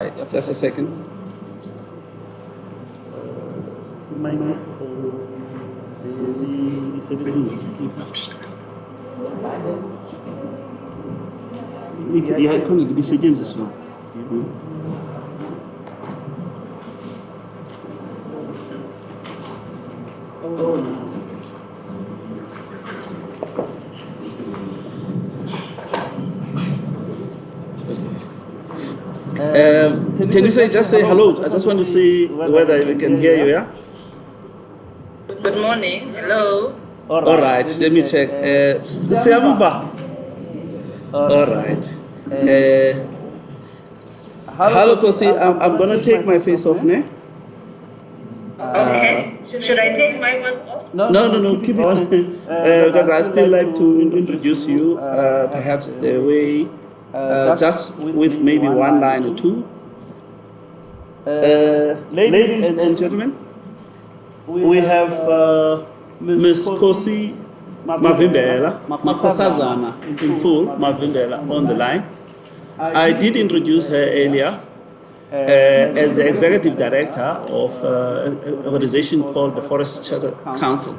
Right, just a second. Ikhona lisetshenziswa. Can you just say hello? I just want to see whether we can hear you, yeah? Good morning. Hello. All right, let me check. Siyamuva. All right. Hello, Kosi. I'm going to take my face off, ne? Okay. Should I take my one off? No, keep it on. Because I still like to introduce you, perhaps the way, just with maybe one line or two. Ladies and gentlemen, we have Ms. Kosi Mavimbela, Makosazana in full, Mavimbela on the line. I did introduce her earlier as the executive director of an organization called the Foresight Council.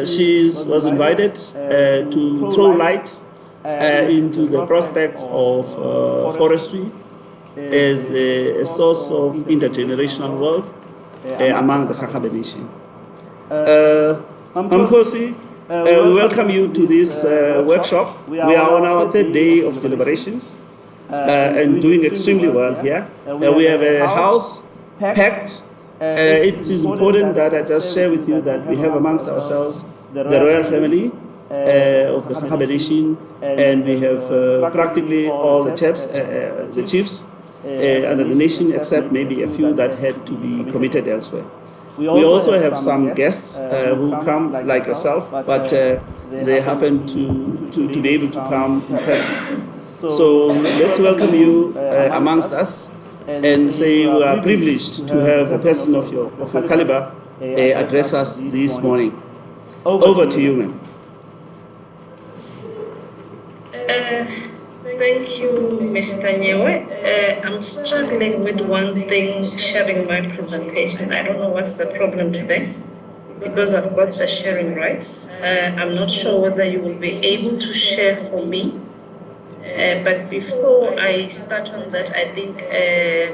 She was invited to throw light into the prospects of forestry as a source of intergenerational wealth among the Kakhabe nation. Mkosi, we welcome you to this workshop. We are on our third day of deliberations and doing extremely well here. We have a house packed. It is important that I just share with you that we have amongst ourselves the royal family of the Kakhabe nation, and we have practically all the chiefs under the nation, except maybe a few that had to be committed elsewhere. We also have some guests who come like yourself, but they happen to be able to come in person. So let's welcome you amongst us and say we are privileged to have a person of your caliber address us this morning. Over to you, ma'am. Thank you, Mr. Nyewe. I'm struggling with one thing, sharing my presentation. I don't know what's the problem today, because I've got the sharing rights. I'm not sure whether you will be able to share for me. But before I start on that, I think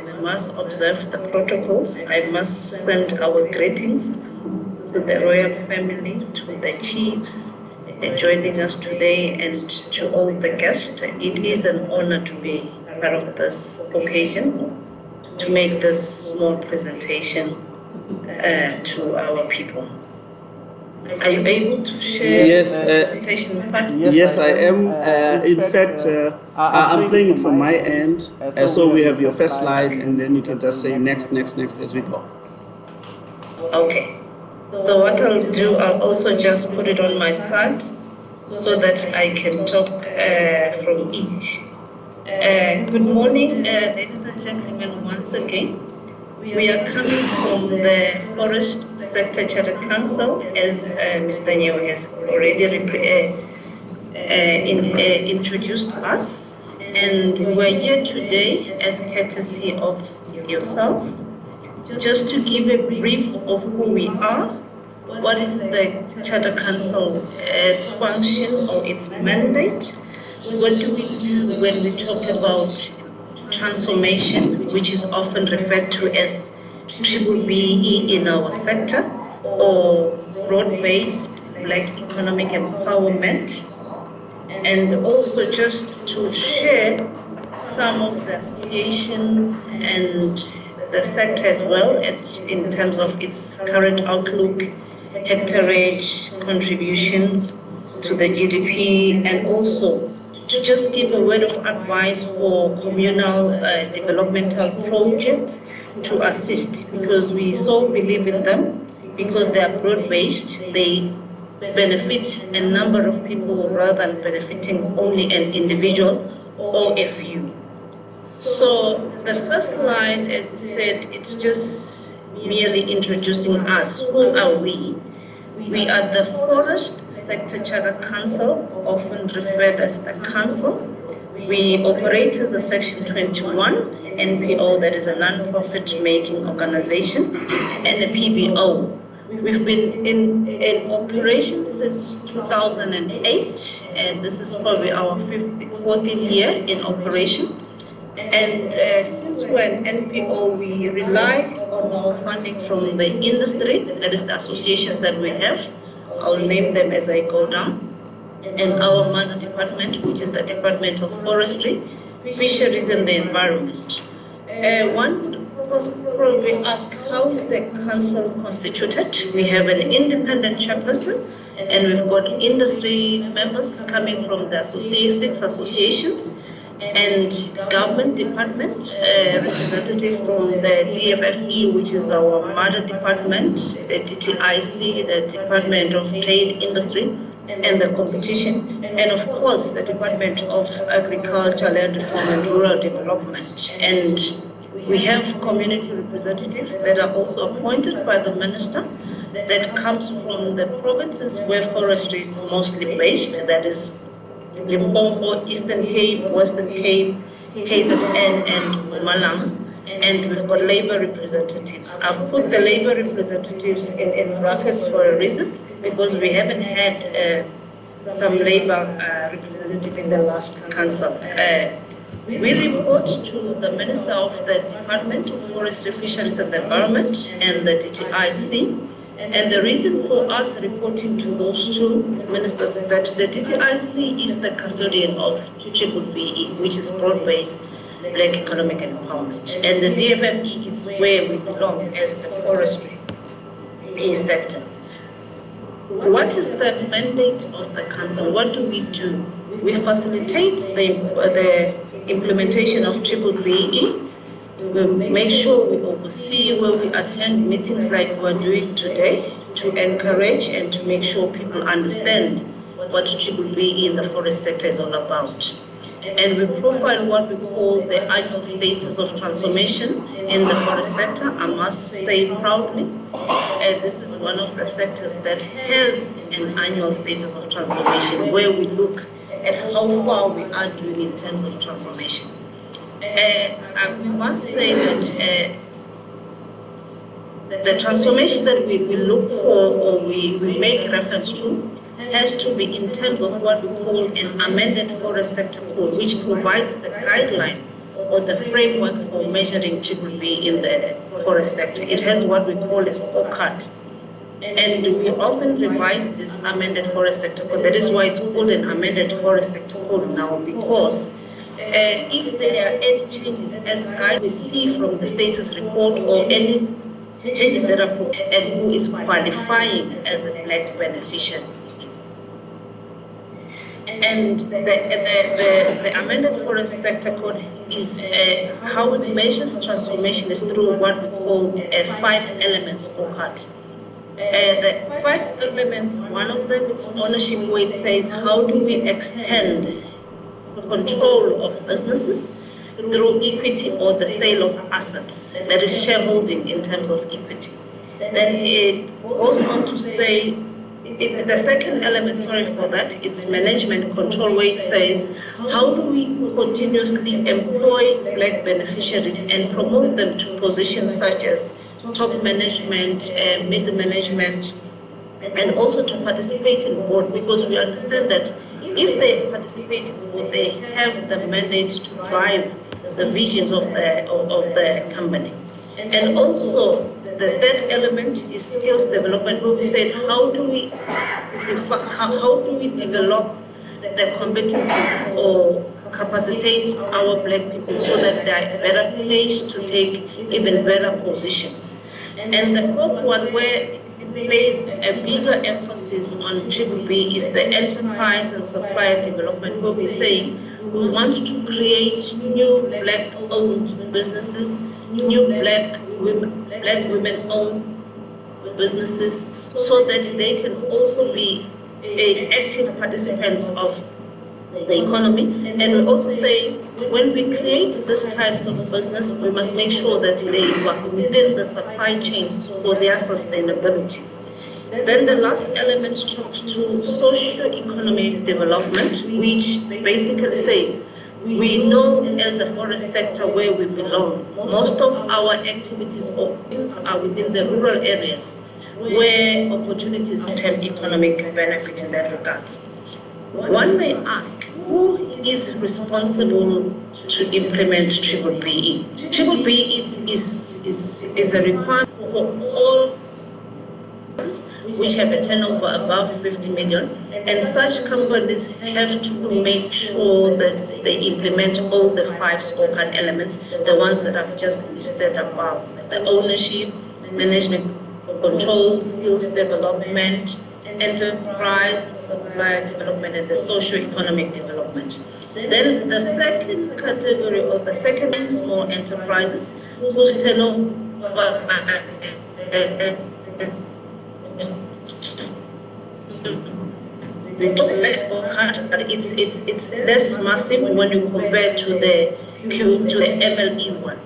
we must observe the protocols. I must send our greetings to the royal family, to the chiefs joining us today, and to all the guests. It is an honor to be part of this occasion, to make this small presentation to our people. Are you able to share the presentation part? Yes, I am. In fact, I'm playing it from my end. So we have your first slide, and then you can just say next as we go. Okay. So what I'll do, I'll also just put it on my side so that I can talk from it. Good morning, ladies and gentlemen, once again. We are coming from the Forest Sector Charter Council, as Mr. Nyewe has already introduced us. And we're here today as courtesy of yourself, just to give a brief of who we are, what is the Charter Council's function or its mandate, what do we do when we talk about transformation, which is often referred to as B-BBEE in our sector, or broad-based Black economic empowerment, and also just to share some of the associations and the sector as well in terms of its current outlook, hectareage, contributions to the GDP, and also to just give a word of advice for communal developmental projects to assist, because we so believe in them, because they are broad-based, they benefit a number of people rather than benefiting only an individual or a few. So the first line, as I said, it's just merely introducing us. Who are we? We are the Forest Sector Charter Council, often referred as the Council. We operate as a Section 21 NPO, that is a non-profit making organization, and a PBO. We've been in operation since 2008, and this is probably our 14th year in operation. And since we're an NPO, we rely on our funding from the industry, that is the associations that we have. I'll name them as I go down. And our mother department, which is the Department of Forestry, Fisheries and the Environment. One probably ask, how is the council constituted? We have an independent chairperson, and we've got industry members coming from the 6 associations, and government department, representative from the DFFE, which is our mother department, the DTIC, the Department of Trade, Industry, and the Competition, and of course the Department of Agriculture, Land Reform and Rural Development. And we have community representatives that are also appointed by the minister, that comes from the provinces where forestry is mostly based, that is Limpopo, Eastern Cape, Western Cape, KZN, and Mpumalanga. And we've got labor representatives. I've put the labor representatives in brackets for a reason, because we haven't had some labor representative in the last council. We report to the Minister of the Department of Forestry, Fisheries and the Environment, and the DTIC. And the reason for us reporting to those two ministers is that the DTIC is the custodian of B-BBEE, which is broad-based Black economic empowerment. And the DFFE is where we belong as the forestry sector. What is the mandate of the council? What do? We facilitate the implementation of B-BBEE. We make sure we oversee where we attend meetings like we're doing today, to encourage and to make sure people understand what B-BBEE in the forest sector is all about. And we profile what we call the annual status of transformation in the forest sector. I must say proudly, this is one of the sectors that has an annual status of transformation, where we look at how far we are doing in terms of transformation. I must say that the transformation that we look for, or we make reference to, has to be in terms of what we call an amended forest sector code, which provides the guideline or the framework for measuring B-BBEE in the forest sector. It has what we call a scorecard. And we often revise this amended forest sector code. That is why it's called an amended forest sector code now, because if there are any changes as we see from the status report, or any changes that are proposed, and who is qualifying as a Black beneficiary. And the amended forest sector code is how it measures transformation is through what we call a 5-element scorecard. The 5 elements, one of them is ownership, where it says how do we extend control of businesses through equity or the sale of assets, that is shareholding in terms of equity. Then it goes on to say, the second element, sorry for that, it's management control, where it says how do we continuously employ Black beneficiaries and promote them to positions such as top management, middle management, and also to participate in board, because we understand that if they participate in board, they have the mandate to drive the visions of the company. And also the third element is skills development, where we said how do we develop the competencies or capacitate our Black people so that they are better placed to take even better positions. And the fourth one, where it places a bigger emphasis on B-BBEE, is the enterprise and supplier development, where we say we want to create new Black-owned businesses, new Black women-owned businesses, so that they can also be active participants of the economy. And we also say when we create these types of business, we must make sure that they work within the supply chains for their sustainability. Then the last element talks to socio-economic development, which basically says We know as a forest sector where we belong. Most of our activities are within the rural areas where opportunities have economic benefit in that regards. One may ask, who is responsible to implement B-BBEE? B-BBEE is a requirement for all which have a turnover above 50 million, and such companies have to make sure that they implement all the 5 scorecard elements, the ones that I've just listed above: the ownership, management, control, skills development, enterprise, supplier development, and the socio-economic development. Then the second category, or the second, small enterprises whose turnover we talk less scorecard, but it's less massive when you compare to the MLE one.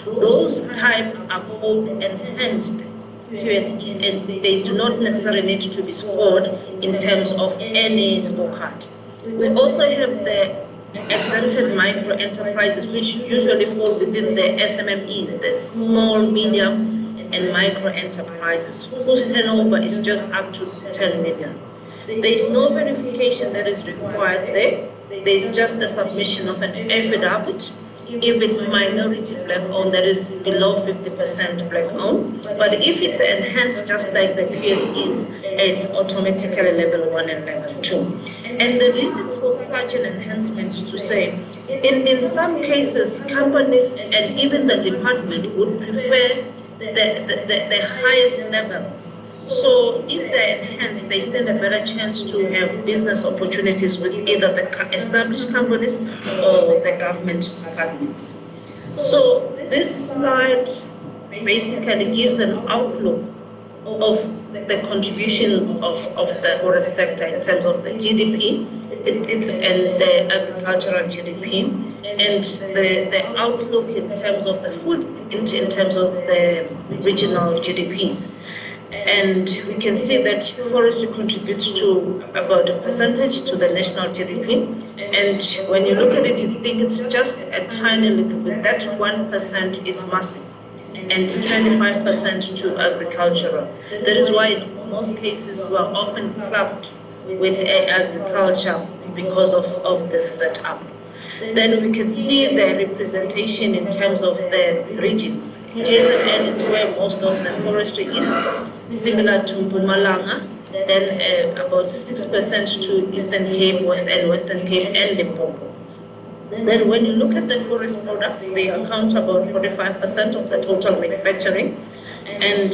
Those type are called enhanced QSEs, and they do not necessarily need to be scored in terms of any scorecard. We also have the exempted micro enterprises, which usually fall within the SMMEs, the small, medium, and micro enterprises, whose turnover is just up to 10 million. There is no verification that is required there. There is just a submission of an affidavit. If it's minority black-owned, that is below 50% black-owned. But if it's enhanced, just like the QSEs, it's automatically level 1 and level 2. And the reason for such an enhancement is to say, in some cases, companies and even the department would prefer the highest levels. So if they're enhanced, they stand a better chance to have business opportunities with either the established companies or the government departments. So this slide basically gives an outlook of the contribution of the forest sector in terms of the GDP and the agricultural GDP, and the outlook in terms of the food, in terms of the regional GDPs. And we can see that forestry contributes to about a percentage to the national GDP. And when you look at it, you think it's just a tiny little bit. That 1% is massive, and 25% to agricultural. That is why in most cases we are often clubbed with agriculture because of this setup. Then we can see the representation in terms of the regions. KZN is where most of the forestry is, similar to Mpumalanga, then about 6% to Eastern Cape, Western Cape, and Limpopo. Then when you look at the forest products, they account about 45% of the total manufacturing. And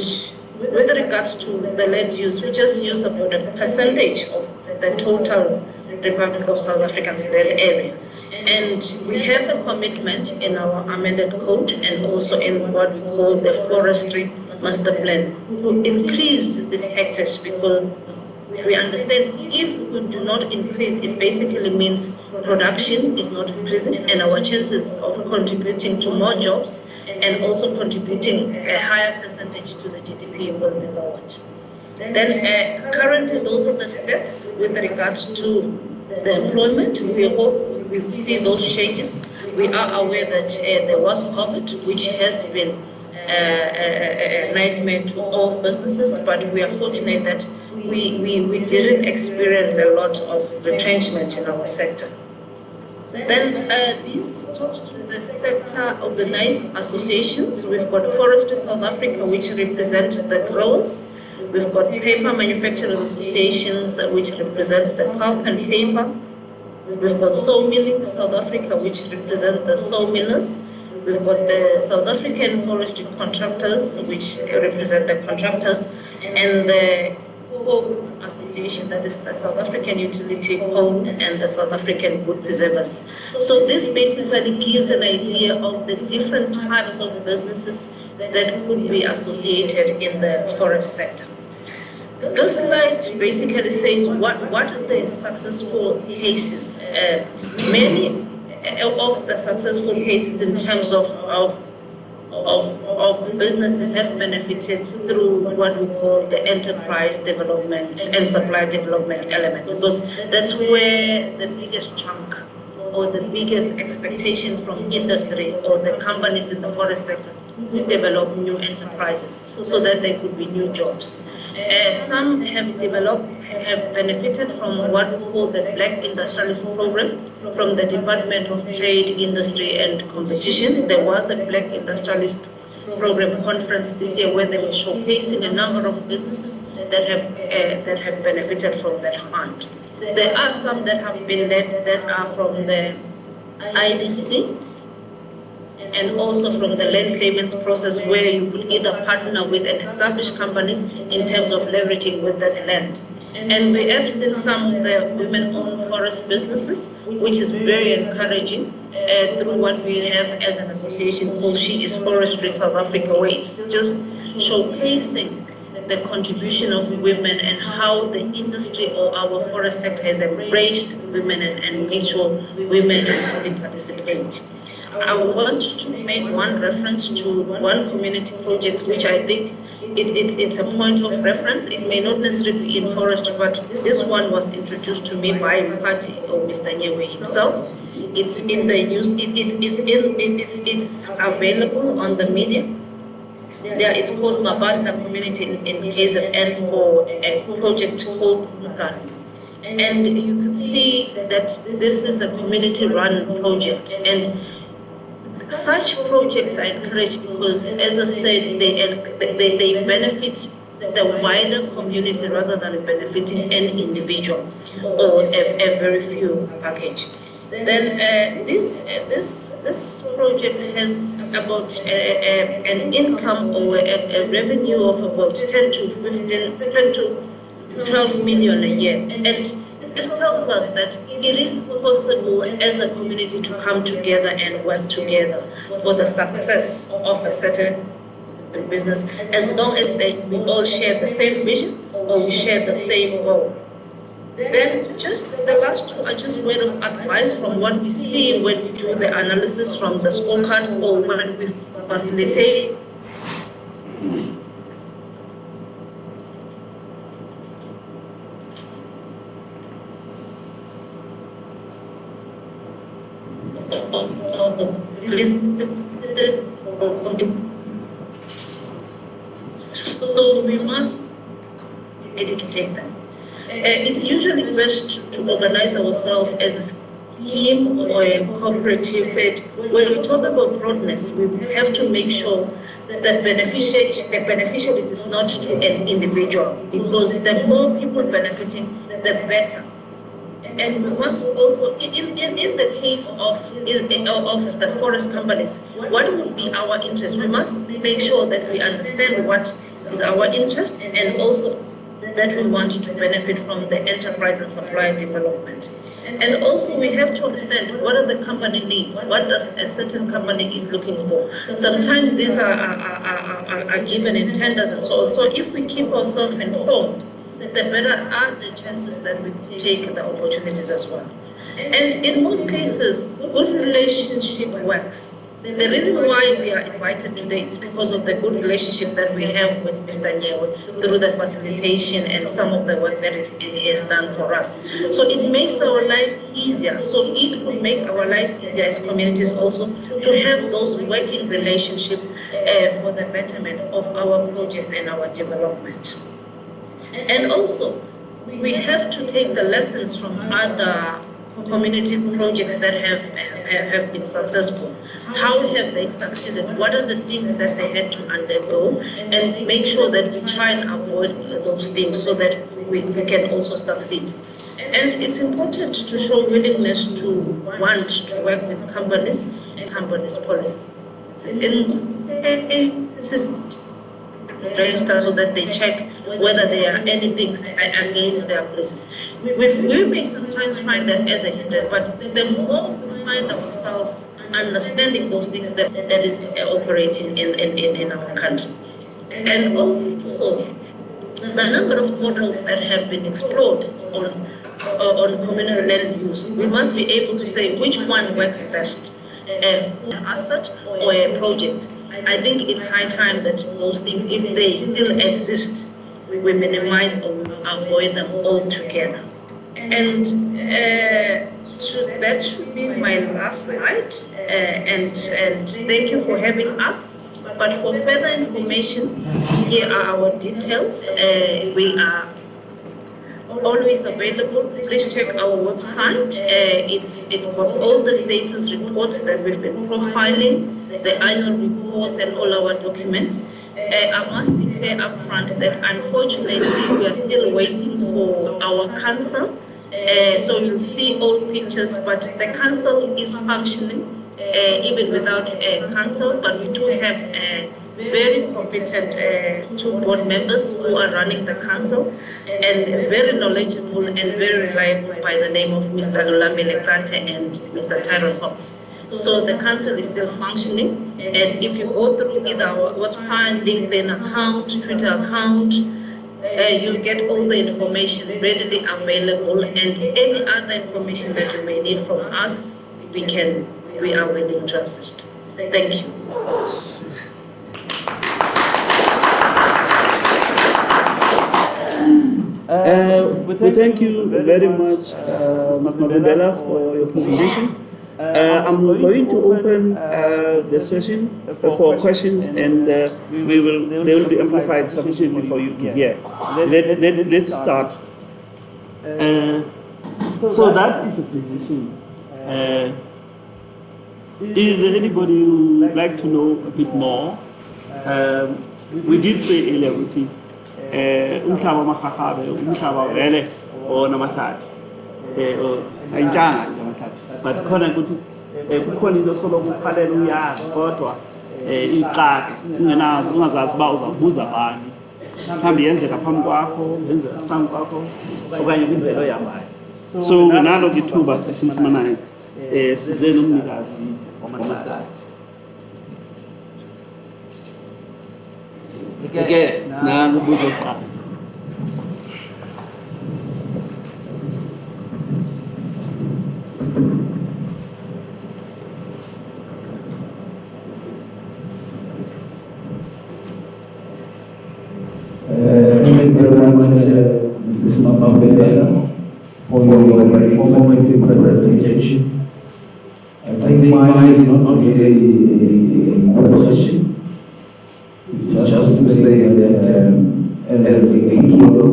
with regards to the land use, we just use about a percentage of the total Republic of South Africa's land area. And we have a commitment in our amended code and also in what we call the forestry master plan to increase these hectares, because we understand if we do not increase, it basically means production is not increasing, and our chances of contributing to more jobs and also contributing a higher percentage to the GDP will be lowered. Then currently those are the stats with regards to the employment. We hope we see those changes. We are aware that there was COVID, which has been a nightmare to all businesses, but we are fortunate that we didn't experience a lot of retrenchment in our sector. Then these talks to the sector organized associations. We've got Forestry South Africa, which represent the growers. We've got paper manufacturers associations, which represents the pulp and paper. We've got Sawmilling South Africa, which represent the sawmillers. We've got the South African Forestry Contractors, which represent the contractors, and the Coal Association, that is the South African Utility Coal and the South African Wood Preservers. So this basically gives an idea of the different types of businesses that could be associated in the forest sector. This slide basically says what are the successful cases. Many of the successful cases in terms of businesses have benefited through what we call the enterprise development and supply development element, because that's where the biggest chunk or the biggest expectation from industry or the companies in the forest sector to develop new enterprises so that there could be new jobs. Some have benefited from what we call the Black Industrialist Program from the Department of Trade, Industry and Competition. There was a Black Industrialist Program conference this year where they were showcasing a number of businesses that have benefited from that fund. There are some that have been led that are from the IDC and also from the land claimants process, where you could either partner with an established companies in terms of leveraging with that land. And we have seen some of the women-owned forest businesses, which is very encouraging through what we have as an association called She is Forestry South Africa, where it's just showcasing the contribution of women and how the industry or our forest sector has embraced women and made sure women fully participate. I want to make one reference to one community project, which I think it's a point of reference. It may not necessarily be in forest, but this one was introduced to me by Mpati or Mr. Nyewe himself. It's in the news. It's available on the media. There, it's called Mabanda Community in KZN for a project called Mukani. And you can see that this is a community-run project. And such projects are encouraged because, as I said, they benefit the wider community rather than benefiting an individual or a very few package. Then this project has about an income or a revenue of about 10 to 12 million a year. And this tells us that it is possible as a community to come together and work together for the success of a certain business, as long as we all share the same vision or we share the same goal. Then just the last two are just word of advice from what we see when we do the analysis from the scorecard or when we facilitate. So we must be ready to take them. It's usually best to organize ourselves as a scheme or a cooperative. When we talk about broadness, we have to make sure that the beneficiaries is not to an individual, because the more people benefiting, the better. And we must also, in the case of the forest companies, what would be our interest? We must make sure that we understand what is our interest, and also that we want to benefit from the enterprise and supply development. And also we have to understand what are the company needs, what does a certain company is looking for. Sometimes these are given in tenders and so on. So if we keep ourselves informed, the better are the chances that we take the opportunities as well. And in most cases, good relationship works. The reason why we are invited today is because of the good relationship that we have with Mr. Nyewe through the facilitation and some of the work that he has done for us. So it makes our lives easier. So it will make our lives easier as communities also to have those working relationships for the betterment of our projects and our development. And also, we have to take the lessons from other community projects that have been successful. How have they succeeded? What are the things that they had to undergo? And make sure that we try and avoid those things so that we can also succeed. And it's important to show willingness to want to work with companies and companies' policies. Register so that they check whether there are any things against their policies. We may sometimes find that as a hindrance, but the more we find ourselves understanding those things that is operating in our country. And also the number of models that have been explored on on communal land use. We must be able to say which one works best, an asset or a project. I think it's high time that those things, if they still exist, we minimize or avoid them altogether. And that should be my last slide. And thank you for having us. But for further information, here are our details. We are always available. Please check our website. It's got all the status reports that we've been profiling, the annual reports and all our documents. I must declare up front that unfortunately we are still waiting for our council. So you'll see all pictures, but the council is functioning even without a council, but we do have very competent 2 board members who are running the council and very knowledgeable and very reliable by the name of Mr. Lulamile Kate and Mr. Tyrone Hobbs. So the council is still functioning, and if you go through either our website, LinkedIn account, Twitter account, you get all the information readily available, and any other information that you may need from us, we are willing to assist. Thank you. We thank you very much, Ms. Mabembela, for your presentation. I'm going to open the session for questions, and they will be amplified sufficiently for you to hear. Let's start. So that is the position. Is there anybody who would like to know a bit more? We did say earlier, umhlaba Amarharhabe, umhlaba vele onamahlathi, ayintshanga amahlathi, but khona ukuthi kukhona into soloko kufanele uyazi kodwa iqake ungenazi ungazazi uba uzawubuza bani, mhlawumbe yenzeka phambi kwakho, yenzeka phambi kwakho okanye kwimvelo yabayo. So nalo ke ithuba esilifumanayo size nomnikazi wamahlathi. Ke nalo ubuzo oqala. Thank you very much, Mrs. Mabembela, for your very informative presentation. I think mine is not really a question. It's just to say that as a people,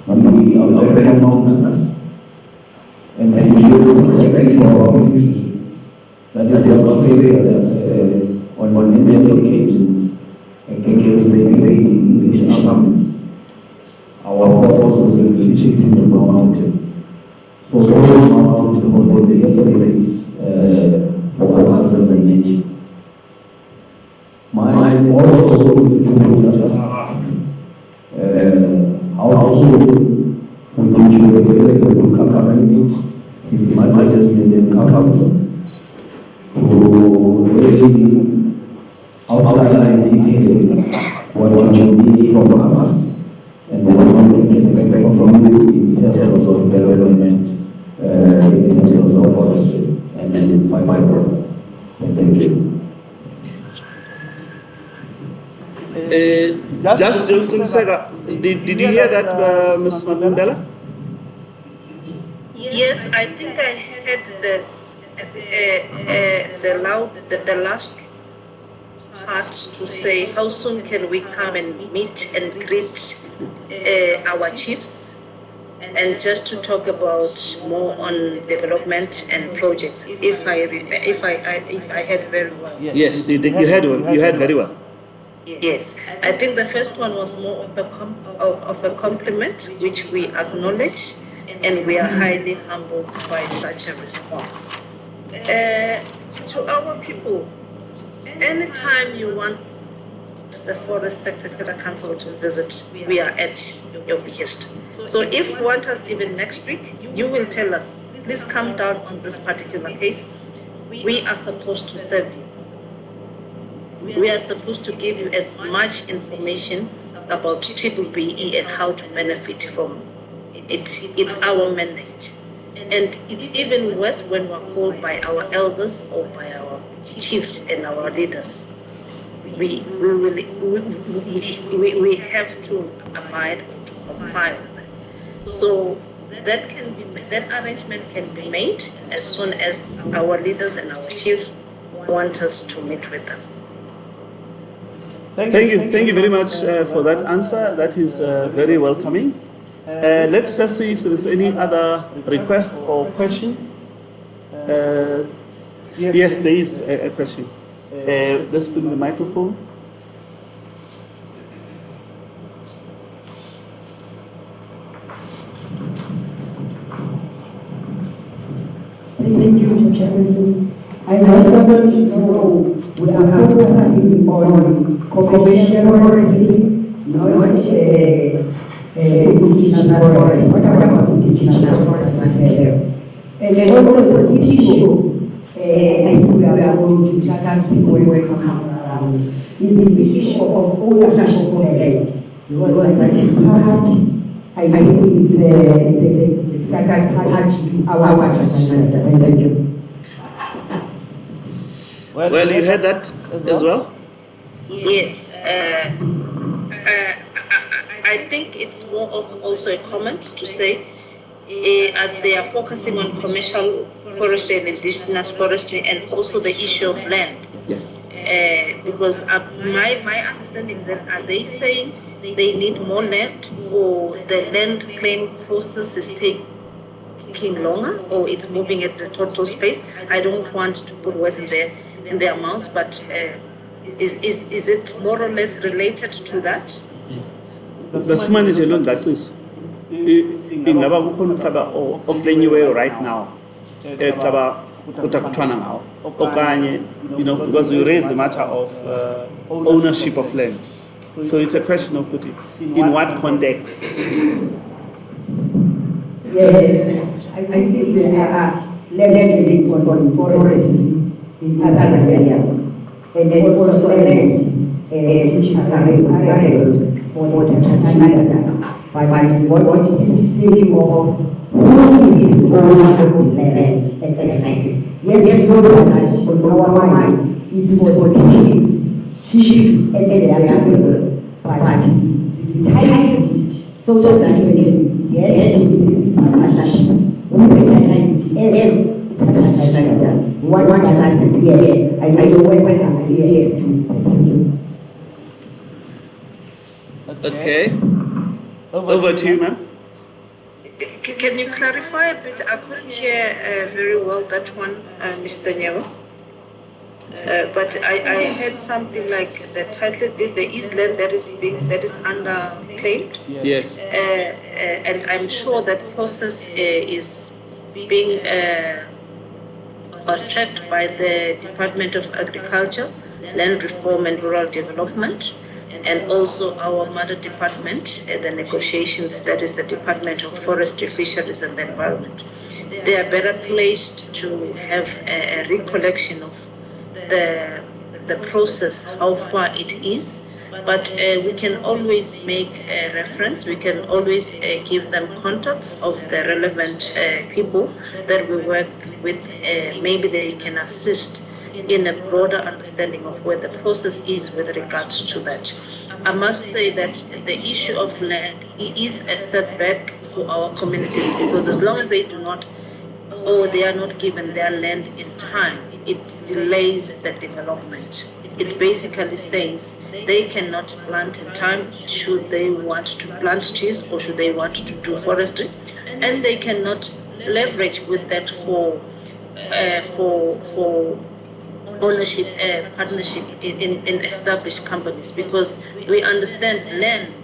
we are very mountainous, and we should respect for our history. That is not say that on many occasions against the invading English armies, our forces will be retreating from our mountains. So those mountains will be the place for us as a nation. My also to just ask how soon we should be able to commemorate His Majesty the Council to really outline in detail what you need from us and what we can expect from you in terms of development, in terms of forestry, and it's my work. Thank you. Just did you hear that, Ms. Mabembela? Yes, I think I heard this, the last part to say how soon can we come and meet and greet our chiefs, and just to talk about more on development and projects. If I heard very well. Yes, you heard very well. Yes, I think the first one was more of a compliment, which we acknowledge, and we are highly humbled by such a response. To our people, anytime you want the Forest Sector Council to visit, we are at your behest. So if you want us even next week, you will tell us, please come down on this particular case. We are supposed to serve you. We are supposed to give you as much information about B-BBEE and how to benefit from It's our mandate. And it's even worse when we're called by our elders or by our chiefs and our leaders. We have to abide to comply with them. So that arrangement can be made as soon as our leaders and our chiefs want us to meet with them. Thank you very much for that answer. That is very welcoming. Let's just see if there is any other request or question. Yes, there is a question. Let's bring the microphone. Thank you, Mr. Chairperson. I want to know we are focusing on commercial forestry, not indigenous forest. What about indigenous forest? And also the issue I think we are going to discuss before we come around is the issue of ownership of land. Because that is part, I think it's a part to our judgment. Thank you. Well, you heard that as well? Yes. I think it's more of also a comment to say they are focusing on commercial forestry and indigenous forestry and also the issue of land. Yes. Because my understanding is that are they saying they need more land, or the land claim process is taking longer, or it's moving at the total space? I don't want to put words in their mouths, but is it more or less related to that? Basifumane nje lo ngacisa. Ingaba kukhona umhlaba oklenyiweyo right now. Ecaba kutakuthwana ngawo. Okanye, because we raised the matter of ownership of land. So it's a question of putting in what context. Yes, I think there are land on forestry in other areas, and then also land which is available for Tanzania. But what is the same of who is owner of the land exactly? Yes, no that on our minds it is for kings, chiefs, and their available party. We titled it so that we can get these partnerships. We can title it as what does that appear? I know whether I'm here to. Okay. Over to you, ma'am. Can you clarify a bit? I couldn't hear very well that one, Mr. Nyewa. But I heard something like the title, there is land that is under claimed. Yes. And I'm sure that process is being fast-tracked by the Department of Agriculture, Land Reform and Rural Development, and also our mother department, the negotiations, that is the Department of Forestry, Fisheries and the Environment. They are better placed to have a recollection of the process, how far it is, but we can always make a reference, we can always give them contacts of the relevant people that we work with. Maybe they can assist in a broader understanding of where the process is with regards to that. I must say that the issue of land is a setback for our communities, because as long as they do not, or they are not given their land in time, it delays the development. It basically says they cannot plant in time should they want to plant trees or should they want to do forestry, and they cannot leverage with that for ownership, partnership in established companies, because we understand land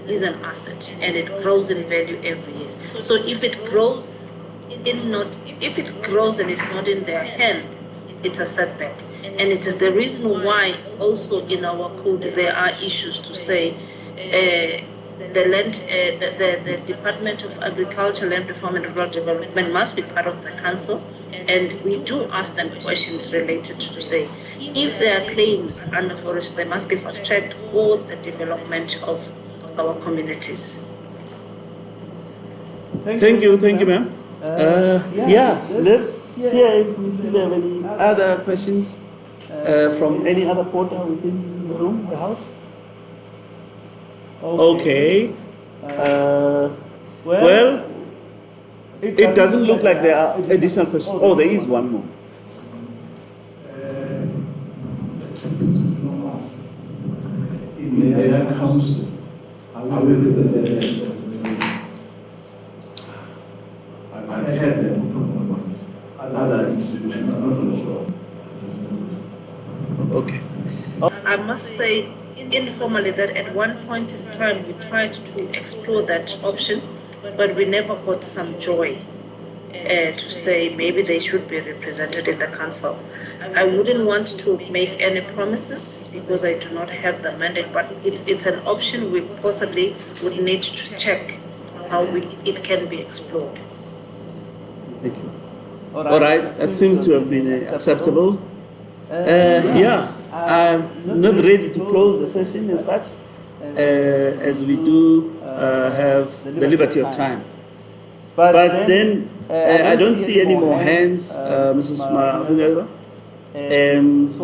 is an asset and it grows in value every year. So if it grows and it's not in their hand, it's a setback. And it is the reason why also in our code there are issues to say the land, the Department of Agriculture, Land Reform and Rural Development must be part of the council, and we do ask them questions related to say if there are claims under forest, they must be fast-tracked for the development of our communities. Thank you, ma'am. Yeah, let's hear if we still have any other questions from any other porter within the room, the house. Okay. Well, it doesn't look like there are additional questions. Oh, there is one more. In the area council, I will represent I had them talking about other institutions, I'm not sure. Okay. I must say informally that at one point in time we tried to explore that option, but we never got some joy to say maybe they should be represented in the council. I wouldn't want to make any promises because I do not have the mandate, but it's an option we possibly would need to check how it can be explored. Thank you. All right, that seems to have been acceptable. Yeah, I'm not ready to close the session as such, as we do have the liberty of time. But then I don't see any more hands, Mrs. Mavunga.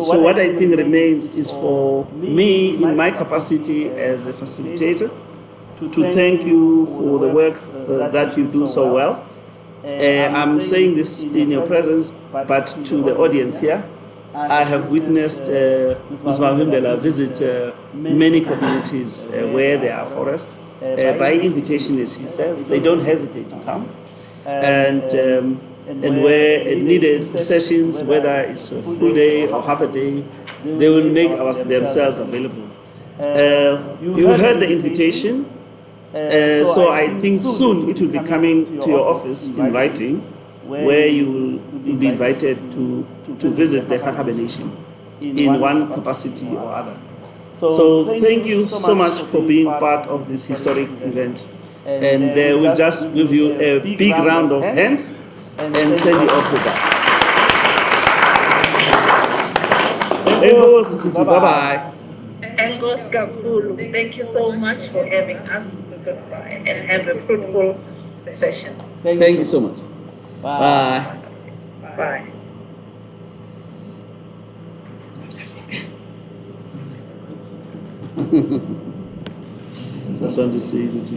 So what I think remains is for me, in my capacity as a facilitator, to thank you for the work that you do so well. I'm saying this in your presence, but to the audience here, I have witnessed Ms. Mavimbela visit many communities where there are forests. By invitation, as she says, they don't hesitate to come. And where it needed sessions, whether it's a full day or half a day, they will make themselves available. You heard the invitation. So I think soon it will be coming to your office in writing, where you will be invited to visit the Kakabe Nation in one capacity or other. So thank you so much for being part of this historic event. And we'll just give you a big round of hands and send you off with that. Bye-bye. Angos Kakulu, thank you so much for having us. Goodbye and have a fruitful session. Thank you so much. Bye. Bye. Just want to say it.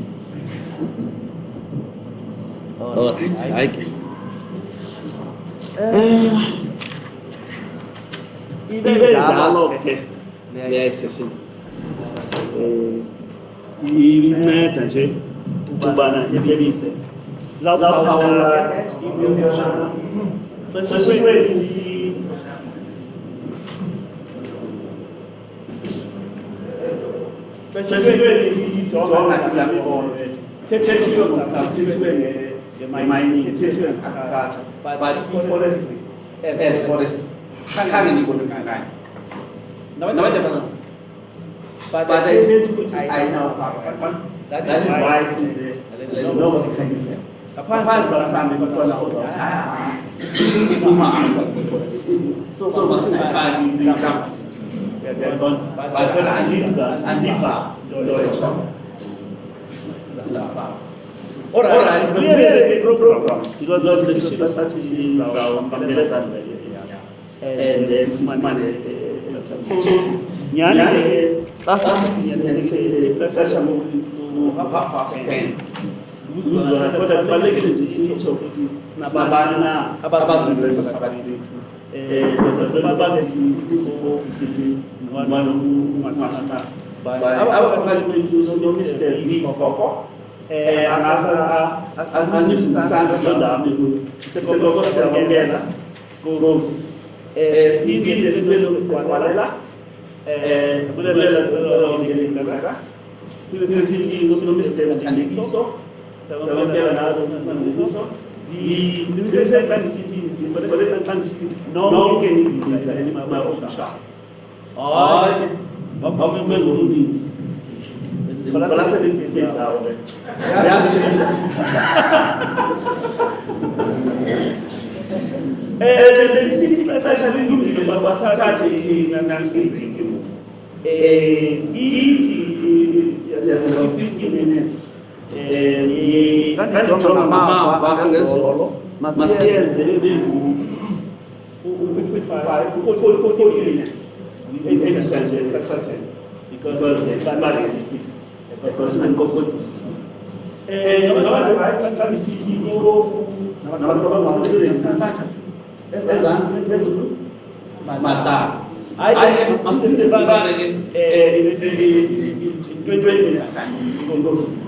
All right. Yes, session. Ibinceda nje ukubana yebise zawuphawula ibyoshana sesikwezi sijonga lapho thethiwe ngaphathethwe nge-mining thethiwe ngakhatha but forestry as forestry khange ngibone kangani nabantu but I tend to put I now that is why since the law was kind of apart from so what's my but when I leave all right, we have a program because the society is our and it's money. So nyani bafasha mu-10 uzwana kodwa kubalulekile nje sitsho ukuthi sinababani na abazimele phakathi sithi abaphakathi kwethu Mr. B-BBEE angafaka londami sekoko siyabongela Nkosi sibile sibele ukwalela bulela ngekaka sithi uSomester Mthandiso sabongela nazo Mthandiso ngicela kanisithi ngibona kanisithi nonke ngibiza elimaba okusha hayi baphambe ngolunzi kola seliphethe awu siyasinda sithi ixesha lilungile basathathe i-landscaping ithi 15 minutes kandijonga amava angesolo masiyenze 40 minutes edition because the primary listed because I'm going to sithi inkofu nabantwana bamazwe ezansi phezulu matala hayi masifike sibane ke 20 minutes